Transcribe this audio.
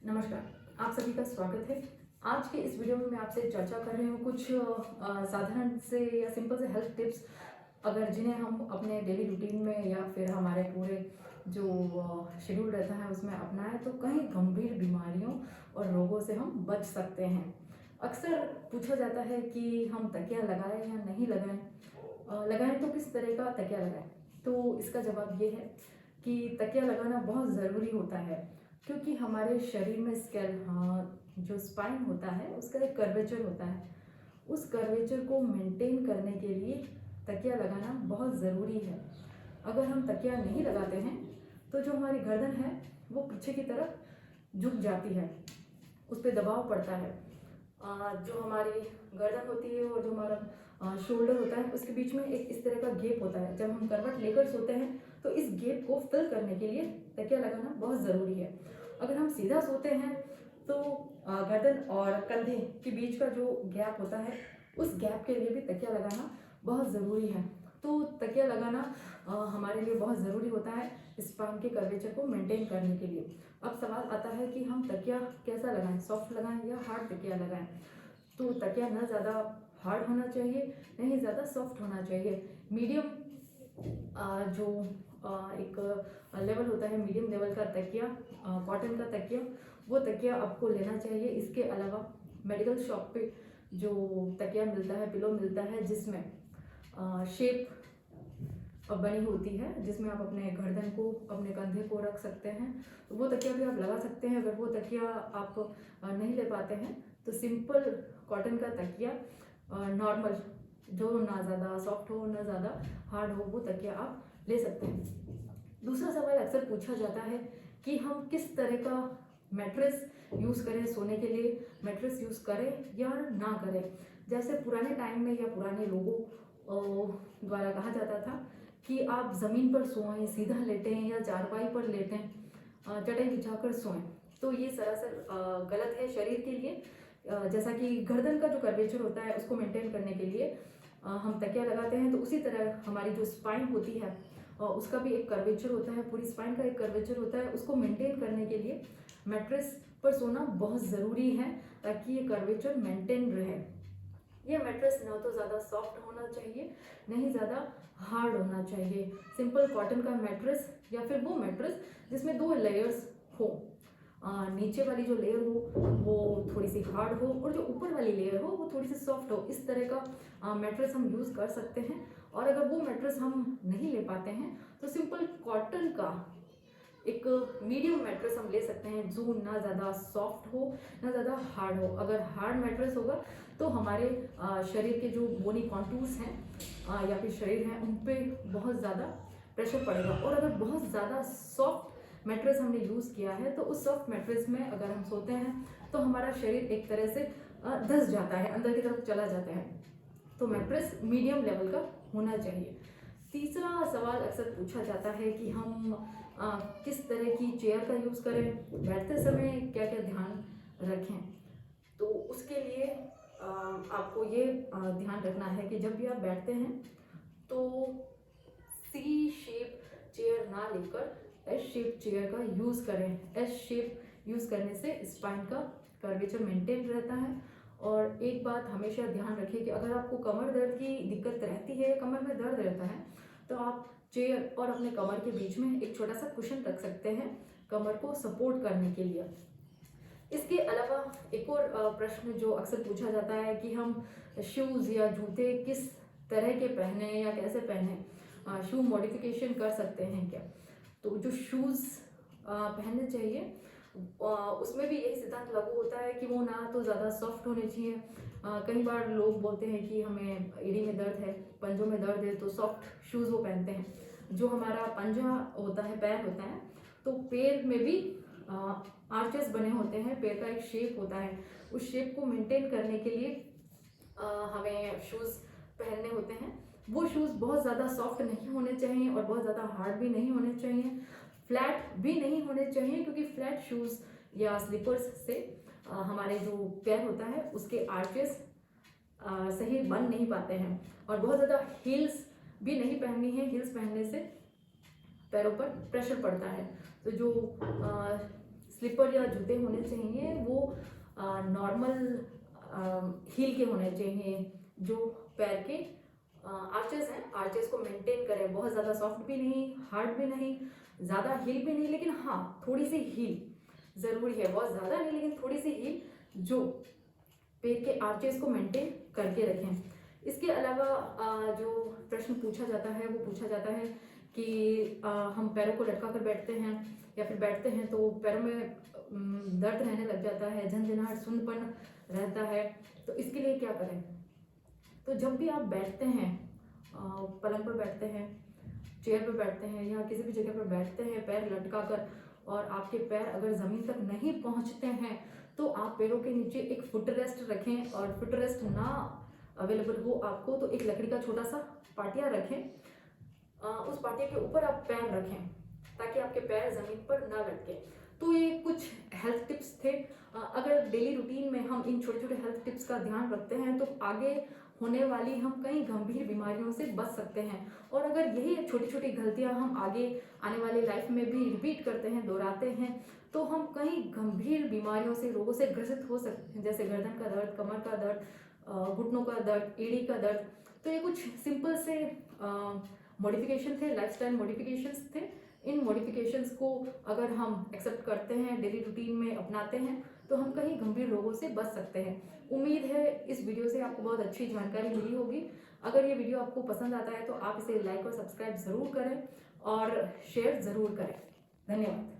नमस्कार, आप सभी का स्वागत है। आज के इस वीडियो में मैं आपसे चर्चा कर रही हूँ कुछ साधारण से या सिंपल से हेल्थ टिप्स, अगर जिन्हें हम अपने डेली रूटीन में या फिर हमारे पूरे जो शेड्यूल रहता है उसमें अपनाएं तो कहीं गंभीर बीमारियों और रोगों से हम बच सकते हैं। अक्सर पूछा जाता है कि हम तकिया लगाएं या नहीं लगाएं, लगाएं तो किस तरह का तकिया लगाएं। तो इसका जवाब ये है कि तकिया लगाना बहुत ज़रूरी होता है, क्योंकि हमारे शरीर में जो स्पाइन होता है उसका एक कर्वेचर होता है। उस कर्वेचर को मेंटेन करने के लिए तकिया लगाना बहुत ज़रूरी है। अगर हम तकिया नहीं लगाते हैं तो जो हमारी गर्दन है वो पीछे की तरफ झुक जाती है, उस पर दबाव पड़ता है। जो हमारी गर्दन होती है और जो हमारा शोल्डर होता है उसके बीच में एक इस तरह का गैप होता है। जब हम करवट लेकर सोते हैं तो इस गैप को फिल करने के लिए तकिया लगाना बहुत ज़रूरी है। अगर हम सीधा सोते हैं तो गर्दन और कंधे के बीच का जो गैप होता है उस गैप के लिए भी तकिया लगाना बहुत ज़रूरी है। तो तकिया लगाना हमारे लिए बहुत ज़रूरी होता है स्पाइन के कर्वेचर को मेंटेन करने के लिए। अब सवाल आता है कि हम तकिया कैसा लगाएं, सॉफ्ट लगाएं या हार्ड तकिया लगाएं। तो तकिया ना ज़्यादा हार्ड होना चाहिए, ना ही ज़्यादा सॉफ्ट होना चाहिए। मीडियम जो एक लेवल होता है, मीडियम लेवल का तकिया, कॉटन का तकिया, वो तकिया आपको लेना चाहिए। इसके अलावा मेडिकल शॉप पे जो तकिया मिलता है, पिलो मिलता है जिसमें शेप बनी होती है, जिसमें आप अपने गर्दन को, अपने कंधे को रख सकते हैं, तो वो तकिया भी आप लगा सकते हैं। अगर वो तकिया आप नहीं ले पाते हैं तो सिंपल कॉटन का तकिया, नॉर्मल, जो ना ज़्यादा सॉफ्ट हो ना ज़्यादा हार्ड हो, वो तकिया आप ले सकते हैं। दूसरा सवाल अक्सर पूछा जाता है कि हम किस तरह का मैट्रेस यूज़ करें सोने के लिए, मैट्रेस यूज़ करें या ना करें। जैसे पुराने टाइम में या पुराने लोगों द्वारा कहा जाता था कि आप ज़मीन पर सोएं, सीधा लेटें या चारपाई पर लेटें, चटाई बिछाकर सोएं। तो ये सरासर गलत है शरीर के लिए। जैसा कि गर्दन का जो कर्वेचर होता है उसको मेंटेन करने के लिए हम तकिया लगाते हैं, तो उसी तरह हमारी जो स्पाइन होती है उसका भी एक कर्वेचर होता है, पूरी स्पाइन का एक कर्वेचर होता है। उसको मेंटेन करने के लिए मैट्रेस पर सोना बहुत ज़रूरी है ताकि ये कर्वेचर मेंटेन रहे। ये मैट्रेस ना तो ज़्यादा सॉफ्ट होना चाहिए, नहीं ज़्यादा हार्ड होना चाहिए। सिंपल कॉटन का मैट्रेस या फिर वो मैट्रेस जिसमें 2 लेयर्स हो, नीचे वाली जो लेयर हो वो थोड़ी सी हार्ड हो और जो ऊपर वाली लेयर हो वो थोड़ी सी सॉफ्ट हो, इस तरह का मैट्रेस हम यूज़ कर सकते हैं। और अगर वो मैट्रेस हम नहीं ले पाते हैं तो सिंपल कॉटन का एक मीडियम मैट्रेस हम ले सकते हैं, जो ना ज़्यादा सॉफ्ट हो ना ज़्यादा हार्ड हो। अगर हार्ड मैट्रेस होगा तो हमारे शरीर के जो बोनी कॉन्टूर्स हैं या फिर शरीर हैं उन पे बहुत ज़्यादा प्रेशर पड़ेगा। और अगर बहुत ज़्यादा सॉफ्ट मैट्रेस हमने यूज़ किया है तो उस सॉफ्ट मैट्रेस में अगर हम सोते हैं तो हमारा शरीर एक तरह से धंस जाता है, अंदर की तरफ चला जाता है। तो मैट्रेस मीडियम लेवल का होना चाहिए। तीसरा सवाल अक्सर पूछा जाता है कि हम किस तरह की चेयर का यूज़ करें, बैठते समय क्या क्या ध्यान रखें। तो उसके लिए आपको ये ध्यान रखना है कि जब भी आप बैठते हैं तो सी शेप चेयर ना लेकर एस शेप चेयर का यूज़ करें। एस शेप यूज़ करने से स्पाइन का कर्वेचर मेंटेन रहता है। और एक बात हमेशा ध्यान रखिए कि अगर आपको कमर दर्द की दिक्कत रहती है, कमर में दर्द रहता है, तो आप चेयर और अपने कमर के बीच में एक छोटा सा कुशन रख सकते हैं कमर को सपोर्ट करने के लिए। इसके अलावा एक और प्रश्न जो अक्सर पूछा जाता है कि हम शूज़ या जूते किस तरह के पहने या कैसे पहने, शू मॉडिफिकेशन कर सकते हैं क्या। तो जो शूज़ पहनने चाहिए उसमें भी यही सिद्धांत लागू होता है कि वो ना तो ज़्यादा सॉफ्ट होने चाहिए। कई बार लोग बोलते हैं कि हमें एड़ी में दर्द है, पंजों में दर्द है, तो सॉफ्ट शूज़ वो पहनते हैं। जो हमारा पंजा होता है, पैर होता है, तो पैर में भी आर्चेस बने होते हैं, पैर का एक शेप होता है। उस शेप को मेंटेन करने के लिए हमें शूज़ पहनने होते हैं। वो शूज़ बहुत ज़्यादा सॉफ्ट नहीं होने चाहिए और बहुत ज़्यादा हार्ड भी नहीं होने चाहिए, फ्लैट भी नहीं होने चाहिए, क्योंकि फ्लैट शूज़ या स्लीपर्स से हमारे जो पैर होता है उसके आर्चेस सही बन नहीं पाते हैं। और बहुत ज़्यादा हील्स भी नहीं पहननी है, हील्स पहनने से पैरों पर प्रेशर पड़ता है। तो जो स्लीपर या जूते होने चाहिए वो नॉर्मल हील के होने चाहिए, जो पैर के आर्चेस हैं, आर्चेस को मेंटेन करें। बहुत ज़्यादा सॉफ्ट भी नहीं, हार्ड भी नहीं, ज़्यादा हील भी नहीं, लेकिन हाँ थोड़ी सी हील ज़रूरी है, बहुत ज़्यादा नहीं लेकिन थोड़ी सी हील जो पैर के आर्चेस को मेंटेन करके रखें। इसके अलावा जो प्रश्न पूछा जाता है वो पूछा जाता है कि हम पैरों को लटका कर बैठते हैं या फिर बैठते हैं तो पैरों में दर्द रहने लग जाता है, झंझनाहट, सुन्नपन रहता है, तो इसके लिए क्या करें। तो जब भी आप बैठते हैं, पलंग पर बैठते हैं, चेयर पर बैठते हैं या किसी भी जगह पर बैठते हैं पैर लटका कर, और आपके पैर अगर ज़मीन तक नहीं पहुंचते हैं तो आप पैरों के नीचे एक फुट रेस्ट रखें, और फुट रेस्ट ना अवेलेबल हो आपको तो एक लकड़ी का छोटा सा पाटिया रखें, उस पाटिया के ऊपर आप पैर रखें ताकि आपके पैर ज़मीन पर ना लटके। तो ये कुछ हेल्थ टिप्स थे। अगर डेली रूटीन में हम इन छोटे छोटे हेल्थ टिप्स का ध्यान रखते हैं तो आगे होने वाली हम कई गंभीर बीमारियों से बच सकते हैं। और अगर यही छोटी छोटी गलतियां हम आगे आने वाले लाइफ में भी रिपीट करते हैं, दोहराते हैं, तो हम कई गंभीर बीमारियों से, रोगों से ग्रसित हो सकते हैं, जैसे गर्दन का दर्द, कमर का दर्द, घुटनों का दर्द, एड़ी का दर्द। तो ये कुछ सिंपल से मॉडिफिकेशन थे, लाइफस्टाइल मॉडिफिकेशंस थे। इन मॉडिफिकेशंस को अगर हम एक्सेप्ट करते हैं, डेली रूटीन में अपनाते हैं, तो हम कहीं गंभीर रोगों से बच सकते हैं। उम्मीद है इस वीडियो से आपको बहुत अच्छी जानकारी मिली होगी। अगर ये वीडियो आपको पसंद आता है तो आप इसे लाइक और सब्सक्राइब ज़रूर करें और शेयर ज़रूर करें। धन्यवाद।